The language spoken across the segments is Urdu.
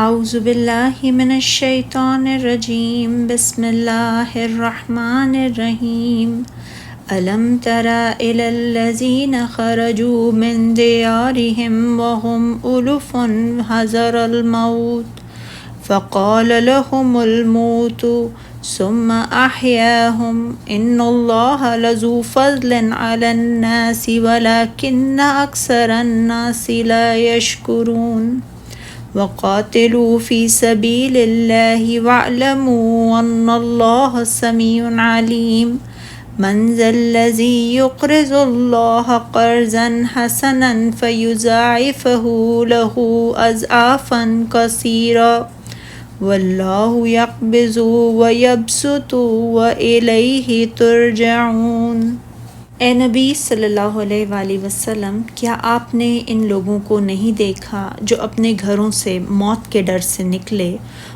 اعوذ باللہ من الشیطان الرجیم بسم اللہ الرحمن الرحیم الم تر الی الذین خرجوا من دیارہم وهم الف حذر الموت فقال لهم الموت ثم احیاهم ان اللہ لذو فضل علی الناس ولکن اکثر الناس لا یشکرون وقاتلوا فی سبیل اللہ واعلموا ان اللہ سمیع علیم من ذا الذی یقرض اللہ قرضا حسنا فیضاعفہ لہ اضعافا کثیرا واللہ یقبض ویبسط والیہ ترجعون۔ اے نبی صلی اللہ علیہ وآلہ وسلم، کیا آپ نے ان لوگوں کو نہیں دیکھا جو اپنے گھروں سے موت کے ڈر سے نکلے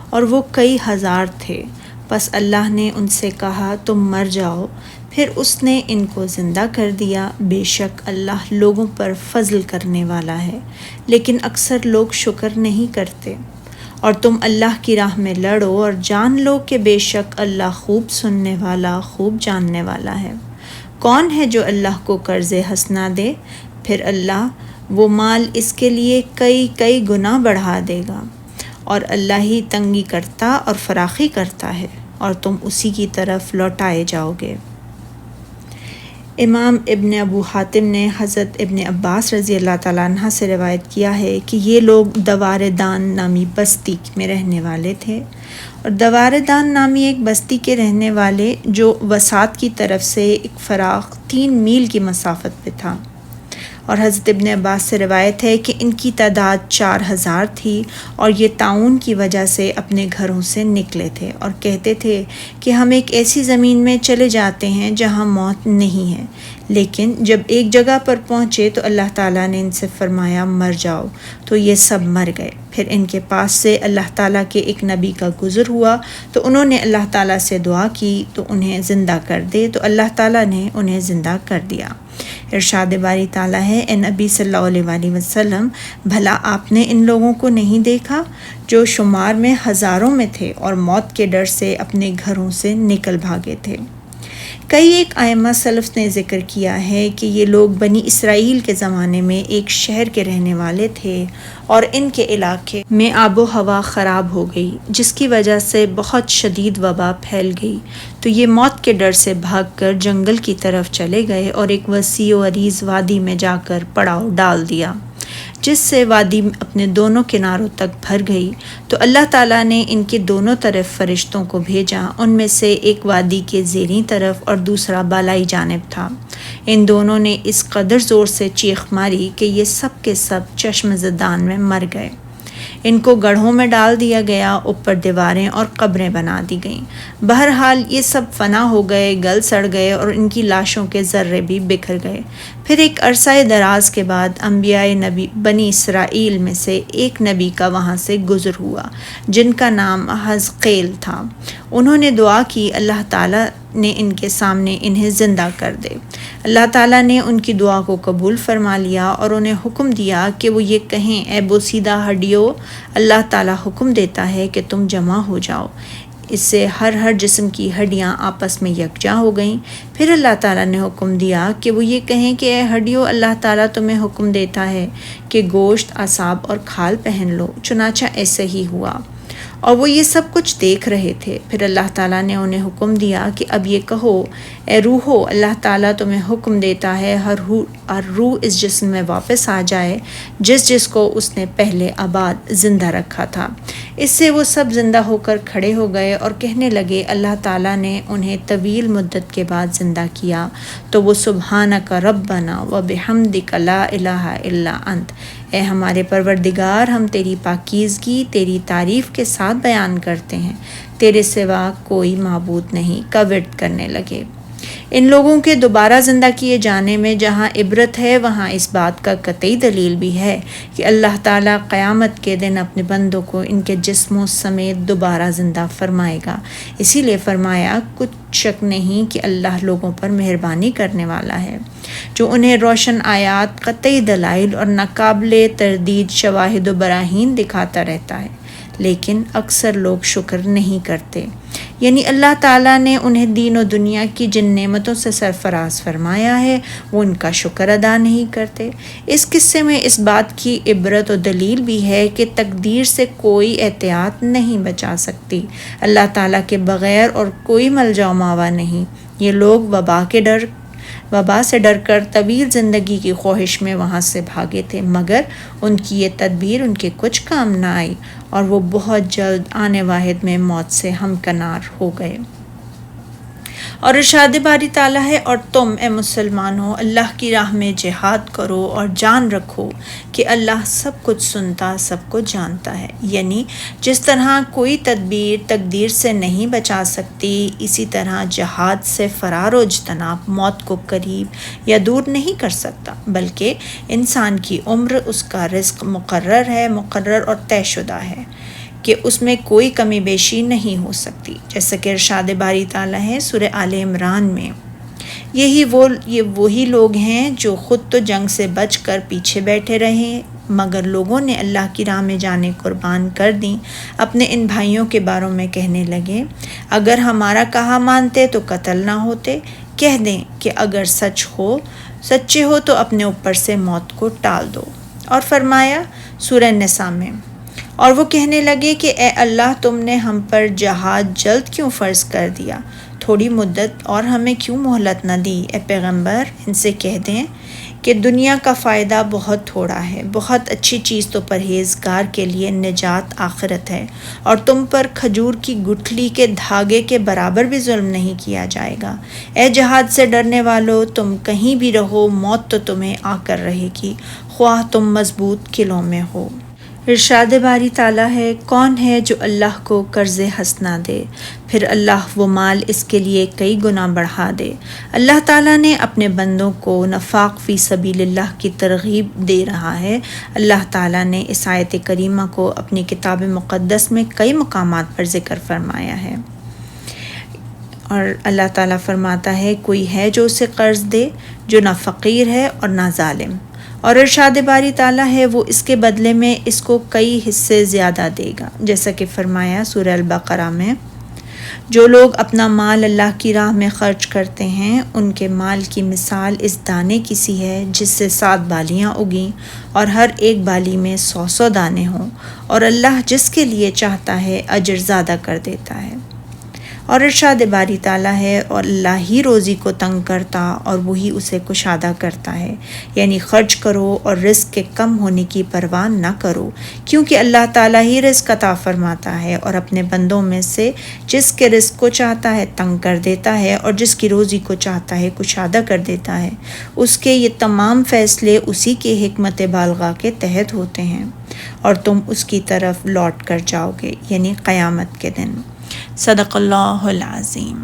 اور وہ کئی ہزار تھے؟ پس اللہ نے ان سے کہا تم مر جاؤ، پھر اس نے ان کو زندہ کر دیا۔ بے شک اللہ لوگوں پر فضل کرنے والا ہے، لیکن اکثر لوگ شکر نہیں کرتے۔ اور تم اللہ کی راہ میں لڑو اور جان لو کہ بے شک اللہ خوب سننے والا، خوب جاننے والا ہے۔ کون ہے جو اللہ کو قرض حسنہ دے، پھر اللہ وہ مال اس کے لیے کئی گنا بڑھا دے گا، اور اللہ ہی تنگی کرتا اور فراخی کرتا ہے، اور تم اسی کی طرف لوٹائے جاؤ گے۔ امام ابن ابو حاتم نے حضرت ابن عباس رضی اللہ تعالیٰ عنہ سے روایت کیا ہے کہ یہ لوگ دواردان نامی بستی میں رہنے والے تھے، اور دواردان نامی ایک بستی کے رہنے والے جو وسات کی طرف سے ایک فراخ 3 میل کی مسافت پہ تھا، اور حضرت ابن عباس سے روایت ہے کہ ان کی تعداد 4000 تھی، اور یہ طاعون کی وجہ سے اپنے گھروں سے نکلے تھے اور کہتے تھے کہ ہم ایک ایسی زمین میں چلے جاتے ہیں جہاں موت نہیں ہے، لیکن جب ایک جگہ پر پہنچے تو اللہ تعالیٰ نے ان سے فرمایا مر جاؤ، تو یہ سب مر گئے۔ پھر ان کے پاس سے اللہ تعالیٰ کے ایک نبی کا گزر ہوا تو انہوں نے اللہ تعالیٰ سے دعا کی تو انہیں زندہ کر دے، تو اللہ تعالیٰ نے انہیں زندہ کر دیا۔ ارشاد باری تعالیٰ ہے، اے نبی صلی اللہ علیہ وآلہ وسلم، بھلا آپ نے ان لوگوں کو نہیں دیکھا جو شمار میں ہزاروں میں تھے اور موت کے ڈر سے اپنے گھروں سے نکل بھاگے تھے۔ کئی ایک ائمہ سلف نے ذکر کیا ہے کہ یہ لوگ بنی اسرائیل کے زمانے میں ایک شہر کے رہنے والے تھے، اور ان کے علاقے میں آب و ہوا خراب ہو گئی، جس کی وجہ سے بہت شدید وبا پھیل گئی، تو یہ موت کے ڈر سے بھاگ کر جنگل کی طرف چلے گئے اور ایک وسیع و عریض وادی میں جا کر پڑاؤ ڈال دیا، جس سے وادی اپنے دونوں کناروں تک بھر گئی۔ تو اللہ تعالیٰ نے ان کے دونوں طرف فرشتوں کو بھیجا، ان میں سے ایک وادی کے زیریں طرف اور دوسرا بالائی جانب تھا۔ ان دونوں نے اس قدر زور سے چیخ ماری کہ یہ سب کے سب چشم زدان میں مر گئے۔ ان کو گڑھوں میں ڈال دیا گیا، اوپر دیواریں اور قبریں بنا دی گئیں۔ بہرحال یہ سب فنا ہو گئے، گل سڑ گئے، اور ان کی لاشوں کے ذرے بھی بکھر گئے۔ پھر ایک عرصہ دراز کے بعد انبیاء نبی بنی اسرائیل میں سے ایک نبی کا وہاں سے گزر ہوا، جن کا نام حزقیل تھا۔ انہوں نے دعا کی اللہ تعالیٰ نے ان کے سامنے انہیں زندہ کر دے۔ اللہ تعالیٰ نے ان کی دعا کو قبول فرما لیا اور انہیں حکم دیا کہ وہ یہ کہیں، اے بوسیدہ ہڈیوں، اللہ تعالیٰ حکم دیتا ہے کہ تم جمع ہو جاؤ۔ اس سے ہر جسم کی ہڈیاں آپس میں یکجا ہو گئیں۔ پھر اللہ تعالیٰ نے حکم دیا کہ وہ یہ کہیں کہ اے ہڈیوں، اللہ تعالیٰ تمہیں حکم دیتا ہے کہ گوشت، اعصاب اور کھال پہن لو۔ چنانچہ ایسے ہی ہوا، اور وہ یہ سب کچھ دیکھ رہے تھے۔ پھر اللہ تعالیٰ نے انہیں حکم دیا کہ اب یہ کہو، اے روحو، اللہ تعالیٰ تمہیں حکم دیتا ہے ہر روح اس جسم میں واپس آ جائے جس کو اس نے پہلے آباد زندہ رکھا تھا۔ اس سے وہ سب زندہ ہو کر کھڑے ہو گئے اور کہنے لگے اللہ تعالیٰ نے انہیں طویل مدت کے بعد زندہ کیا، تو وہ سبحانک ربنا و بحمدک لا الہ الا انت، اے ہمارے پروردگار، ہم تیری پاکیزگی، تیری تعریف کے ساتھ بیان کرتے ہیں، تیرے سوا کوئی معبود نہیں، کا ورد کرنے لگے۔ ان لوگوں کے دوبارہ زندہ کیے جانے میں جہاں عبرت ہے، وہاں اس بات کا قطعی دلیل بھی ہے کہ اللہ تعالیٰ قیامت کے دن اپنے بندوں کو ان کے جسموں سمیت دوبارہ زندہ فرمائے گا۔ اسی لیے فرمایا کچھ شک نہیں کہ اللہ لوگوں پر مہربانی کرنے والا ہے، جو انہیں روشن آیات، قطعی دلائل اور ناقابل تردید شواہد و براہین دکھاتا رہتا ہے، لیکن اکثر لوگ شکر نہیں کرتے۔ یعنی اللہ تعالیٰ نے انہیں دین و دنیا کی جن نعمتوں سے سرفراز فرمایا ہے وہ ان کا شکر ادا نہیں کرتے۔ اس قصے میں اس بات کی عبرت و دلیل بھی ہے کہ تقدیر سے کوئی احتیاط نہیں بچا سکتی، اللہ تعالیٰ کے بغیر اور کوئی ملجا و ماوا نہیں۔ یہ لوگ وبا سے ڈر کر طویل زندگی کی خواہش میں وہاں سے بھاگے تھے، مگر ان کی یہ تدبیر ان کے کچھ کام نہ آئی اور وہ بہت جلد آنے واحد میں موت سے ہمکنار ہو گئے۔ اور ارشاد باری تعالیٰ ہے، اور تم اے مسلمانوں اللہ کی راہ میں جہاد کرو اور جان رکھو کہ اللہ سب کچھ سنتا، سب کچھ جانتا ہے۔ یعنی جس طرح کوئی تدبیر تقدیر سے نہیں بچا سکتی، اسی طرح جہاد سے فرار و اجتناب موت کو قریب یا دور نہیں کر سکتا، بلکہ انسان کی عمر، اس کا رزق مقرر اور طے شدہ ہے کہ اس میں کوئی کمی بیشی نہیں ہو سکتی، جیسا کہ ارشاد باری تعالیٰ ہے سورہ آل عمران میں۔ یہ وہی لوگ ہیں جو خود تو جنگ سے بچ کر پیچھے بیٹھے رہے، مگر لوگوں نے اللہ کی راہ میں جانیں قربان کر دیں۔ اپنے ان بھائیوں کے بارے میں کہنے لگے، اگر ہمارا کہا مانتے تو قتل نہ ہوتے، کہہ دیں کہ اگر سچے ہو تو اپنے اوپر سے موت کو ٹال دو۔ اور فرمایا سورہ نساء میں، اور وہ کہنے لگے کہ اے اللہ، تم نے ہم پر جہاد جلد کیوں فرض کر دیا؟ تھوڑی مدت اور ہمیں کیوں مہلت نہ دی؟ اے پیغمبر، ان سے کہہ دیں کہ دنیا کا فائدہ بہت تھوڑا ہے، بہت اچھی چیز تو پرہیزگار کے لیے نجات آخرت ہے، اور تم پر کھجور کی گٹھلی کے دھاگے کے برابر بھی ظلم نہیں کیا جائے گا۔ اے جہاد سے ڈرنے والو، تم کہیں بھی رہو، موت تو تمہیں آ کر رہے گی، خواہ تم مضبوط قلعوں میں ہو۔ ارشاد باری تعالیٰ ہے، کون ہے جو اللہ کو قرض حسنہ دے، پھر اللہ وہ مال اس کے لیے کئی گنا بڑھا دے۔ اللہ تعالیٰ نے اپنے بندوں کو نفاق فی سبیل اللہ کی ترغیب دے رہا ہے۔ اللہ تعالیٰ نے اس آیت کریمہ کو اپنی کتاب مقدس میں کئی مقامات پر ذکر فرمایا ہے، اور اللہ تعالیٰ فرماتا ہے، کوئی ہے جو اسے قرض دے جو نہ فقیر ہے اور نہ ظالم، اور ارشاد باری تعالیٰ ہے وہ اس کے بدلے میں اس کو کئی حصے زیادہ دے گا، جیسا کہ فرمایا سورہ البقرہ میں، جو لوگ اپنا مال اللہ کی راہ میں خرچ کرتے ہیں ان کے مال کی مثال اس دانے کی سی ہے جس سے 7 بالیاں اگیں اور ہر ایک بالی میں 100 دانے ہوں، اور اللہ جس کے لیے چاہتا ہے اجر زیادہ کر دیتا ہے۔ اور ارشاد باری تعالیٰ ہے، اور اللہ ہی روزی کو تنگ کرتا اور وہی اسے کشادہ کرتا ہے، یعنی خرچ کرو اور رزق کے کم ہونے کی پرواہ نہ کرو، کیونکہ اللہ تعالیٰ ہی رزق عطا فرماتا ہے اور اپنے بندوں میں سے جس کے رزق کو چاہتا ہے تنگ کر دیتا ہے اور جس کی روزی کو چاہتا ہے کشادہ کر دیتا ہے۔ اس کے یہ تمام فیصلے اسی کے حکمت بالغہ کے تحت ہوتے ہیں، اور تم اس کی طرف لوٹ کر جاؤ گے، یعنی قیامت کے دن۔ صدق اللہ العظیم۔